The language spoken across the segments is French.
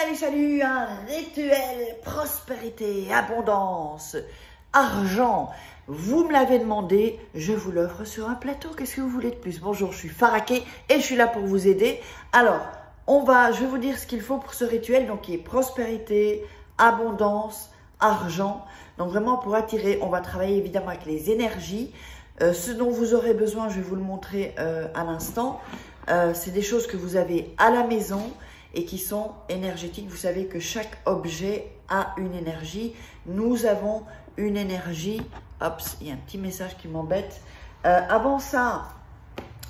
Salut, salut, un rituel, prospérité, abondance, argent. Vous me l'avez demandé, je vous l'offre sur un plateau. Qu'est-ce que vous voulez de plus? Bonjour, je suis Faraké et je suis là pour vous aider. Alors, je vais vous dire ce qu'il faut pour ce rituel, donc qui est prospérité, abondance, argent. Donc vraiment pour attirer, on va travailler évidemment avec les énergies. Ce dont vous aurez besoin, je vais vous le montrer à l'instant. C'est des choses que vous avez à la maison et qui sont énergétiques. Vous savez que chaque objet a une énergie. Nous avons une énergie. Hop, il y a un petit message qui m'embête. Avant ça,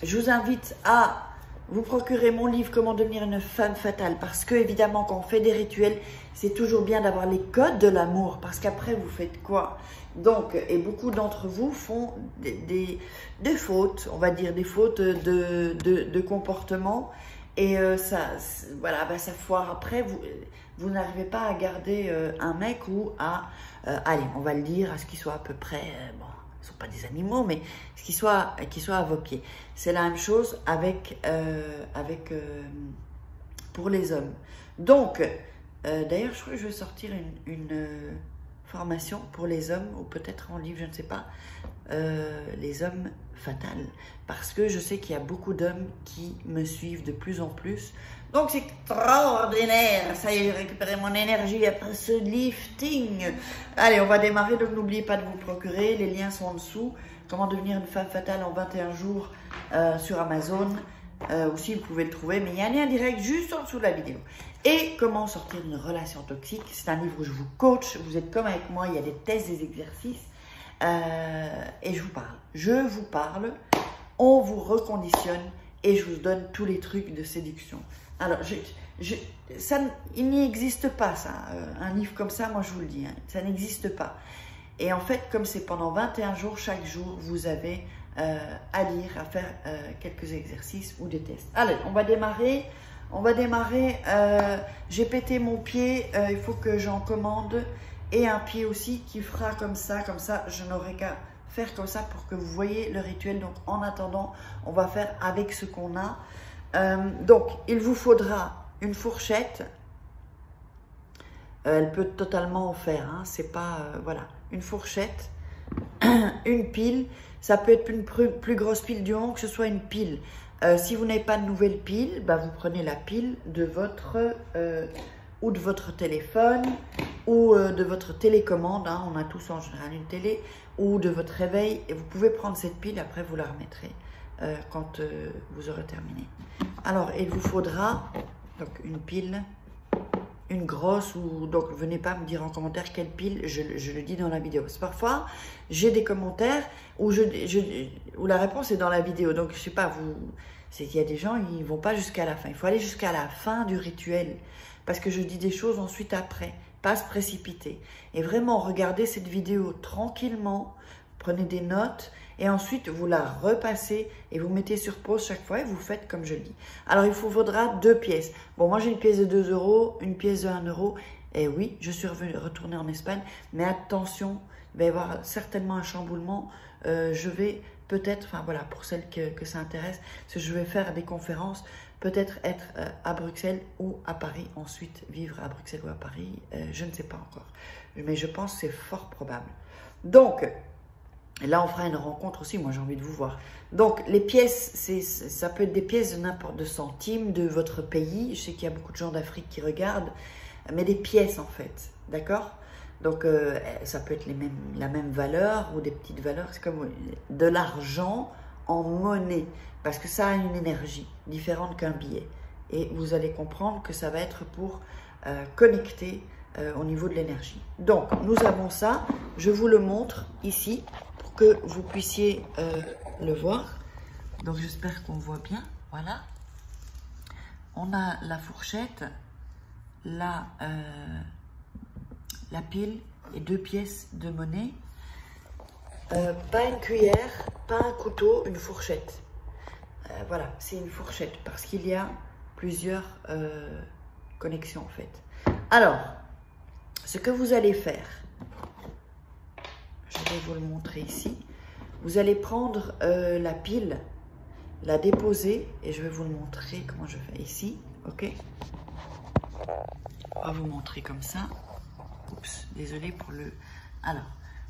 je vous invite à vous procurer mon livre « Comment devenir une femme fatale » parce que, évidemment, quand on fait des rituels, c'est toujours bien d'avoir les codes de l'amour parce qu'après, vous faites quoi? Donc, et beaucoup d'entre vous font des fautes, on va dire des fautes de comportement. Et voilà, ça foire après, vous n'arrivez pas à garder un mec ou à, allez, on va le dire, à ce qu'il soit à peu près, bon, ils ne sont pas des animaux, mais ce qu'il soit à vos pieds. C'est la même chose pour les hommes. Donc, d'ailleurs, je crois que je vais sortir une formation pour les hommes, ou peut-être en livre, je ne sais pas, les hommes fatales, parce que je sais qu'il y a beaucoup d'hommes qui me suivent de plus en plus, donc c'est extraordinaire. Ça y est, j'ai récupéré mon énergie après ce lifting. Allez, on va démarrer, donc n'oubliez pas de vous procurer, les liens sont en dessous. Comment devenir une femme fatale en 21 jours sur Amazon, aussi vous pouvez le trouver, mais il y a un lien direct juste en dessous de la vidéo. Et comment sortir d'une relation toxique, c'est un livre où je vous coach, vous êtes comme avec moi, il y a des tests, des exercices, et je vous parle, on vous reconditionne et je vous donne tous les trucs de séduction. Alors, il n'y existe pas ça, un livre comme ça, moi je vous le dis, hein, ça n'existe pas. Et en fait, comme c'est pendant 21 jours, chaque jour, vous avez à lire, à faire quelques exercices ou des tests. Allez, on va démarrer. J'ai pété mon pied, il faut que j'en commande. Et un pied aussi qui fera comme ça, je n'aurai qu'à faire comme ça pour que vous voyez le rituel. Donc en attendant, on va faire avec ce qu'on a. Donc il vous faudra une fourchette. Elle peut totalement en faire, hein, c'est pas, voilà, une fourchette, une pile. Ça peut être une plus grosse pile du moment que ce soit une pile. Si vous n'avez pas de nouvelle pile, bah vous prenez la pile de votre ou de votre téléphone ou de votre télécommande, hein, on a tous en général une télé, ou de votre réveil, et vous pouvez prendre cette pile, après vous la remettrez quand vous aurez terminé. Alors, il vous faudra donc une pile, une grosse, ou donc venez pas me dire en commentaire quelle pile, je le dis dans la vidéo. Parce que parfois, j'ai des commentaires où la réponse est dans la vidéo, donc je sais pas, c'est qu'il y a des gens, ils vont pas jusqu'à la fin. Il faut aller jusqu'à la fin du rituel, parce que je dis des choses ensuite après, pas se précipiter. Et vraiment, regardez cette vidéo tranquillement, prenez des notes, et ensuite vous la repassez et vous mettez sur pause chaque fois et vous faites comme je le dis. Alors, il vous faudra 2 pièces. Bon, moi j'ai une pièce de 2 €, une pièce de 1 €. Et oui, je suis retournée en Espagne, mais attention, il va y avoir certainement un chamboulement. Je vais peut-être, enfin voilà, pour celles que ça intéresse, parce que je vais faire des conférences, peut-être être à Bruxelles ou à Paris, ensuite vivre à Bruxelles ou à Paris, je ne sais pas encore. Mais je pense que c'est fort probable. Donc, là on fera une rencontre aussi, moi j'ai envie de vous voir. Donc les pièces, ça peut être des pièces de n'importe de centimes de votre pays. Je sais qu'il y a beaucoup de gens d'Afrique qui regardent, mais des pièces en fait, d'accord? Donc, ça peut être la même valeur ou des petites valeurs. C'est comme de l'argent en monnaie. Parce que ça a une énergie différente qu'un billet. Et vous allez comprendre que ça va être pour connecter au niveau de l'énergie. Donc, nous avons ça. Je vous le montre ici pour que vous puissiez le voir. Donc, j'espère qu'on voit bien. Voilà. On a la fourchette, la pile et 2 pièces de monnaie. Pas une cuillère, pas un couteau, une fourchette. Voilà, c'est une fourchette parce qu'il y a plusieurs connexions en fait. Alors, ce que vous allez faire, je vais vous le montrer ici. Vous allez prendre la pile, la déposer et je vais vous le montrer comment je fais ici, ok? On va vous montrer comme ça. Oups, désolé pour le... Alors,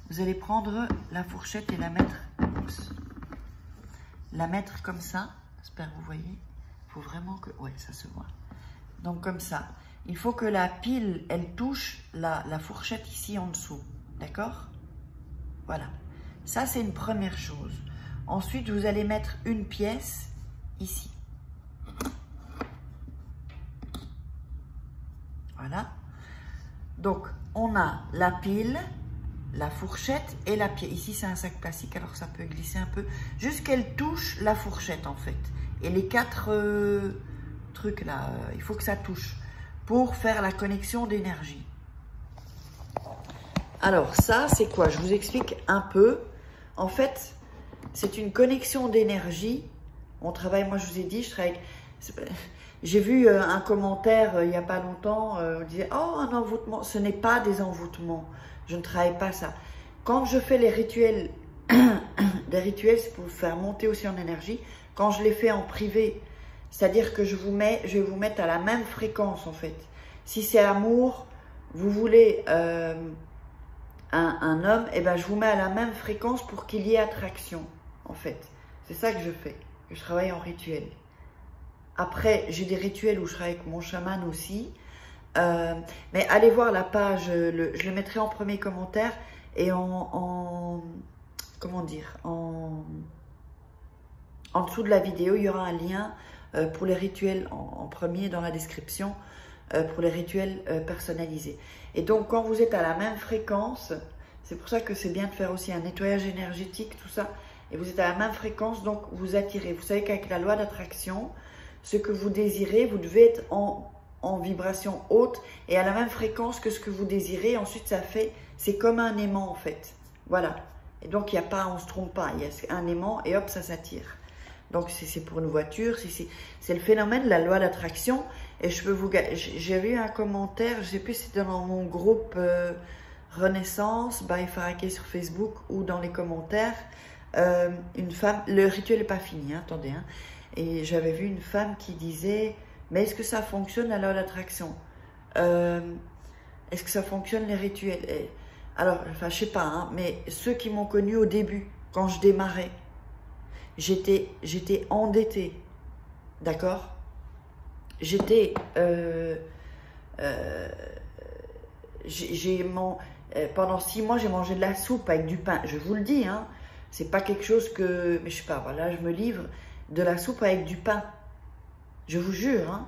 vous allez prendre la fourchette et la mettre... Oups. La mettre comme ça. J'espère que vous voyez. Il faut vraiment que... Ouais, ça se voit. Donc comme ça. Il faut que la pile, elle touche la fourchette ici en dessous. D'accord? Voilà. Ça, c'est une première chose. Ensuite, vous allez mettre une pièce ici. Voilà. Donc, on a la pile, la fourchette et la pièce. Ici, c'est un sac plastique, alors ça peut glisser un peu. Juste qu'elle touche la fourchette, en fait. Et les 4 trucs là, il faut que ça touche pour faire la connexion d'énergie. Alors, ça, c'est quoi? Je vous explique un peu. En fait, c'est une connexion d'énergie. On travaille, moi, je vous ai dit, je travaille... J'ai vu un commentaire il n'y a pas longtemps, on disait « Oh, un envoûtement !» Ce n'est pas des envoûtements. Je ne travaille pas ça. Quand je fais les rituels, des rituels, c'est pour vous faire monter aussi en énergie. Quand je les fais en privé, c'est-à-dire que je vais vous mettre à la même fréquence, en fait. Si c'est amour, vous voulez un homme, eh ben, je vous mets à la même fréquence pour qu'il y ait attraction, en fait. C'est ça que je fais. Je travaille en rituel. Après, j'ai des rituels où je travaille avec mon chaman aussi. Mais allez voir la page, je le mettrai en premier commentaire et comment dire, en dessous de la vidéo, il y aura un lien pour les rituels en premier dans la description, pour les rituels personnalisés. Et donc, quand vous êtes à la même fréquence, c'est pour ça que c'est bien de faire aussi un nettoyage énergétique, tout ça, et vous êtes à la même fréquence, donc vous attirez. Vous savez qu'avec la loi d'attraction, ce que vous désirez, vous devez être en vibration haute et à la même fréquence que ce que vous désirez. Ensuite, ça fait, c'est comme un aimant en fait. Voilà. Et donc, il n'y a pas, on ne se trompe pas. Il y a un aimant et hop, ça s'attire. Donc, c'est pour une voiture. C'est le phénomène de la loi d'attraction. Et je peux vous... J'ai vu un commentaire, je ne sais plus si c'était dans mon groupe Renaissance, by Faraké sur Facebook ou dans les commentaires. Une femme, le rituel n'est pas fini, hein, attendez, hein. Et j'avais vu une femme qui disait, mais est-ce que ça fonctionne la loi d'attraction? Est-ce que ça fonctionne les rituels? Alors, enfin, je sais pas, hein, mais ceux qui m'ont connue au début, quand je démarrais, j'étais endettée, d'accord? J'étais, pendant 6 mois, j'ai mangé de la soupe avec du pain. Je vous le dis, hein, c'est pas quelque chose que, mais je sais pas, voilà, je me livre. De la soupe avec du pain. Je vous jure. Hein.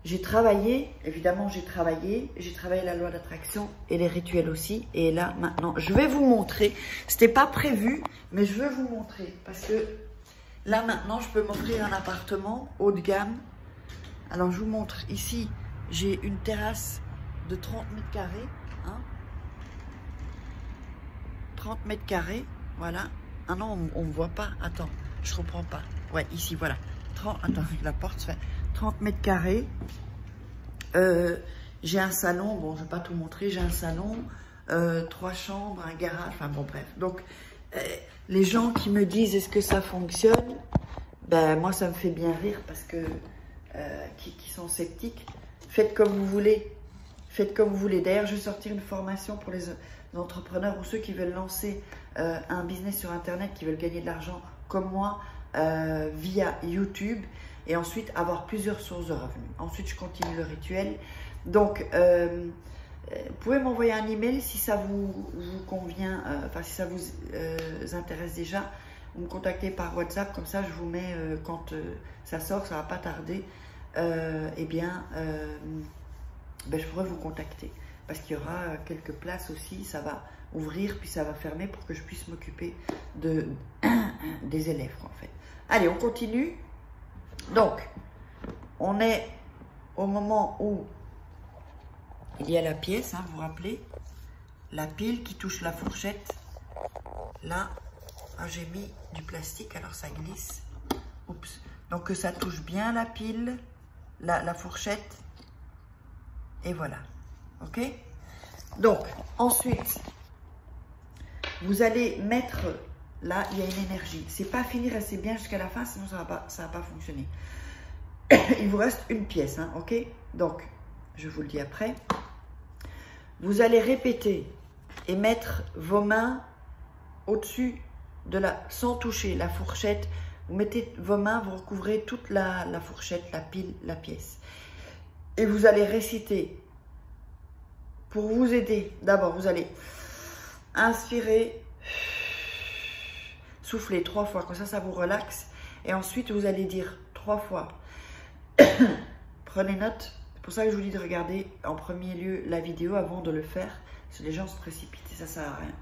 J'ai travaillé, évidemment j'ai travaillé la loi d'attraction et les rituels aussi. Et là, maintenant, je vais vous montrer. C'était pas prévu, mais je veux vous montrer. Parce que là, maintenant, je peux m'offrir un appartement haut de gamme. Alors, je vous montre. Ici, j'ai une terrasse de 30 mètres carrés. Hein. 30 mètres carrés, voilà. Ah non, on ne me voit pas. Attends. Je comprends pas. Ouais, ici, voilà. Attends, la porte se fait 30 mètres carrés. J'ai un salon. Bon, je vais pas tout montrer. J'ai un salon, 3 chambres, un garage. Enfin, bon, bref. Donc, les gens qui me disent est-ce que ça fonctionne, ben, moi, ça me fait bien rire parce que, qui sont sceptiques. Faites comme vous voulez. Faites comme vous voulez. D'ailleurs, je vais sortir une formation pour les entrepreneurs ou ceux qui veulent lancer un business sur Internet, qui veulent gagner de l'argent comme moi, via YouTube, et ensuite avoir plusieurs sources de revenus. Ensuite, je continue le rituel. Donc, vous pouvez m'envoyer un email si ça vous convient, enfin si ça vous intéresse déjà. Vous me contactez par WhatsApp, comme ça je vous mets, quand ça sort, ça va pas tarder, eh bien, ben, je pourrais vous contacter. Parce qu'il y aura quelques places aussi, ça va ouvrir, puis ça va fermer pour que je puisse m'occuper des élèves, en fait. Allez, on continue. Donc, on est au moment où il y a la pièce, hein, vous vous rappelez, la pile qui touche la fourchette. Là, ah, j'ai mis du plastique, alors ça glisse. Oups. Donc, que ça touche bien la pile, la fourchette. Et voilà. Ok? Donc, ensuite, vous allez mettre, là, il y a une énergie. C'est pas fini, restez bien jusqu'à la fin, sinon ça va pas fonctionner. il vous reste une pièce, hein, ok? Donc, je vous le dis après. Vous allez répéter et mettre vos mains au-dessus de sans toucher la fourchette. Vous mettez vos mains, vous recouvrez toute la fourchette, la pile, la pièce. Et vous allez réciter. Pour vous aider, d'abord, vous allez inspirer, souffler 3 fois, comme ça vous relaxe. Et ensuite, vous allez dire 3 fois. Prenez note. C'est pour ça que je vous dis de regarder en premier lieu la vidéo avant de le faire. Parce que les gens se précipitent et ça ne sert à rien.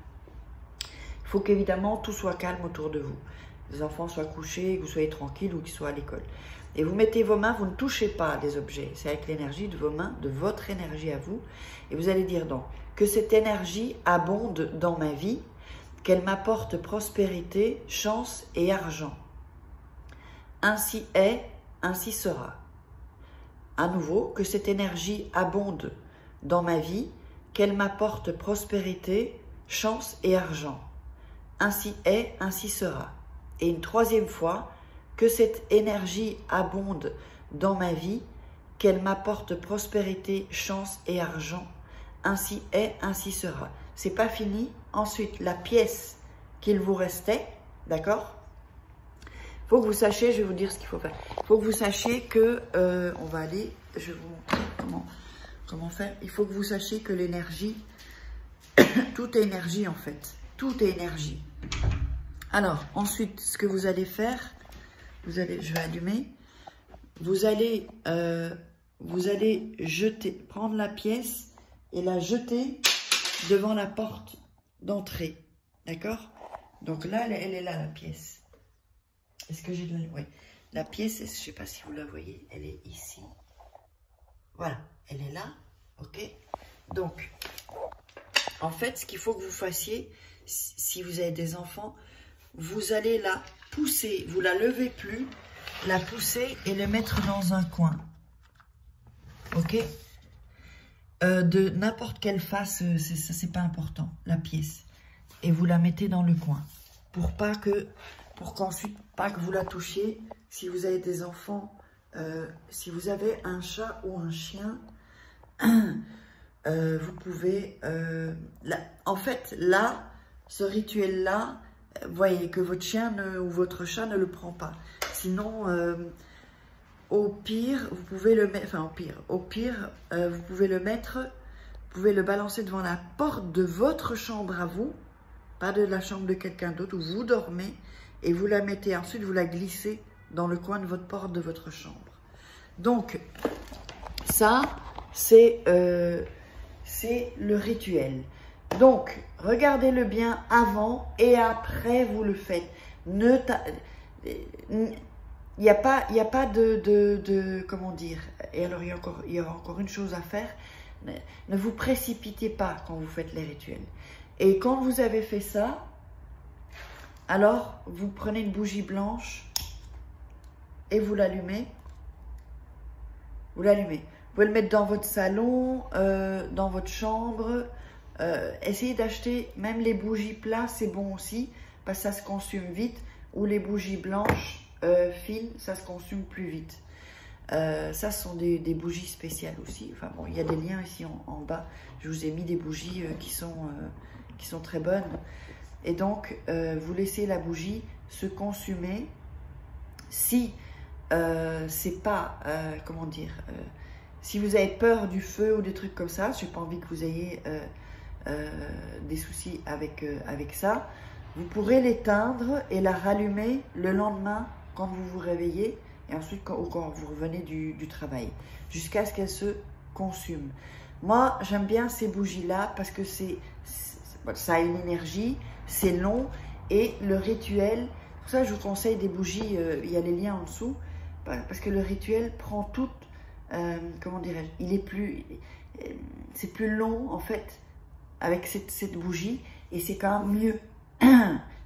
Il faut qu'évidemment tout soit calme autour de vous. Les enfants soient couchés, que vous soyez tranquille ou qu'ils soient à l'école. Et vous mettez vos mains, vous ne touchez pas des objets. C'est avec l'énergie de vos mains, de votre énergie à vous. Et vous allez dire donc que cette énergie abonde dans ma vie, qu'elle m'apporte prospérité, chance et argent. Ainsi est, ainsi sera. À nouveau, que cette énergie abonde dans ma vie, qu'elle m'apporte prospérité, chance et argent. Ainsi est, ainsi sera. Et une 3e fois, que cette énergie abonde dans ma vie, qu'elle m'apporte prospérité, chance et argent. Ainsi est, ainsi sera. C'est pas fini. Ensuite, la pièce qu'il vous restait, d'accord? Il faut que vous sachiez, je vais vous dire ce qu'il faut faire. Il faut que vous sachiez que, on va aller, je vais vous montrer comment faire. Il faut que vous sachiez que l'énergie, tout est énergie en fait. Tout est énergie. Alors, ensuite, ce que vous allez faire, je vais allumer. Vous allez prendre la pièce et la jeter devant la porte d'entrée. D'accord? Donc là, elle est là, la pièce. Est-ce que j'ai de la... Oui. La pièce, je ne sais pas si vous la voyez, elle est ici. Voilà, elle est là. OK? Donc, en fait, ce qu'il faut que vous fassiez, si vous avez des enfants, vous allez la pousser, vous la levez plus, la pousser et le mettre dans un coin. OK? De n'importe quelle face, ça c'est pas important, la pièce. Et vous la mettez dans le coin. Pour qu'ensuite, pas que vous la touchiez. Si vous avez des enfants, si vous avez un chat ou un chien, vous pouvez... en fait, là, ce rituel-là, voyez que votre chien ou votre chat ne le prend pas. Sinon, au pire, vous pouvez le mettre... Enfin, au pire, vous pouvez le mettre... Vous pouvez le balancer devant la porte de votre chambre à vous, pas de la chambre de quelqu'un d'autre, où vous dormez, et vous la mettez, ensuite vous la glissez dans le coin de votre porte de votre chambre. Donc, ça, c'est le rituel. Donc, regardez-le bien avant et après vous le faites. Il n'y a pas de comment dire. Et alors, il y aura encore une chose à faire. Ne vous précipitez pas quand vous faites les rituels. Et quand vous avez fait ça, alors vous prenez une bougie blanche et vous l'allumez. Vous l'allumez. Vous pouvez le mettre dans votre salon, dans votre chambre. Essayez d'acheter même les bougies plats, c'est bon aussi, parce que ça se consume vite. Ou les bougies blanches fines, ça se consume plus vite. Ça, ce sont des bougies spéciales aussi. Enfin bon, il y a des liens ici en bas. Je vous ai mis des bougies qui sont très bonnes. Et donc, vous laissez la bougie se consumer. Si c'est pas, comment dire, si vous avez peur du feu ou des trucs comme ça, je n'ai pas envie que vous ayez des soucis avec ça, vous pourrez l'éteindre et la rallumer le lendemain quand vous vous réveillez et ensuite quand vous revenez du travail, jusqu'à ce qu'elle se consume. Moi, j'aime bien ces bougies-là parce que ça a une énergie, c'est long et le rituel, pour ça je vous conseille des bougies, il y a les liens en dessous, parce que le rituel prend tout, comment dirais-je, c'est plus long en fait avec cette bougie et c'est quand même mieux,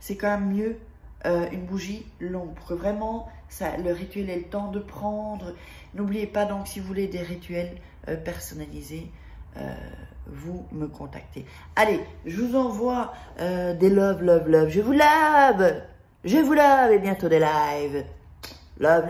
c'est quand même mieux une bougie longue pour que vraiment le rituel ait le temps de prendre. N'oubliez pas donc, si vous voulez des rituels personnalisés, vous me contactez. Allez, je vous envoie des love. Je vous love et bientôt des lives. Love.